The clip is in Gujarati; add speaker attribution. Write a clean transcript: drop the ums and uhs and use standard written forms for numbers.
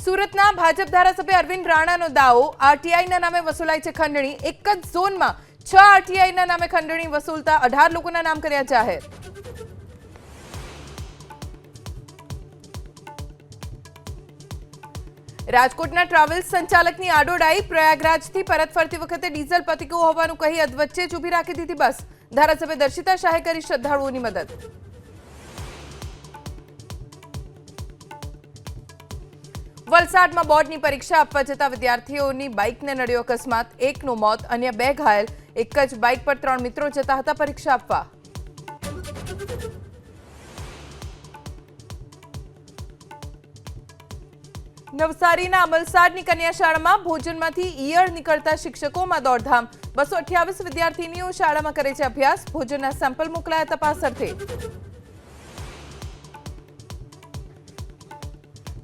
Speaker 1: સુરતના ભાજપ ધારાસભ્ય અરવિંદ રાણાનો દાવો, આરટીઆઈના નામે વસૂલાય છે ખંડણી। એક જ ઝોનમાં 6 આરટીઆઈના નામે ખંડણી વસૂલતા 18 લોકોના નામ કર્યા જાહેર। રાજકોટના ટ્રાવેલ્સ સંચાલકની આડોડાઈ, પ્રયાગરાજથી પરત ફરતી વખતે ડીઝલ પતીકું હોવાનું કહી અધવચ્ચે જ ઊભી રાખી દીધી બસ। ધારાસભ્ય દર્શિતા શાહે કરી શ્રદ્ધાળુઓની મદદ। વલસાડમાં બોર્ડની પરીક્ષા આપવા જતા વિદ્યાર્થીઓની બાઇકને નડ્યો અકસ્માત, એકનું મોત, અન્ય 2 ઘાયલ। એક જ બાઇક પર 3 મિત્રો જતા હતા પરીક્ષા આપવા। નવસારીના અમલસાડની કન્યા શાળામાં ભોજનમાંથી ઈયળ નીકળતા શિક્ષકોમાં દોડધામ। 228 વિદ્યાર્થીનીઓ શાળામાં કરે છે અભ્યાસ, ભોજનના સેમ્પલ મોકલાયા તપાસ અર્થે।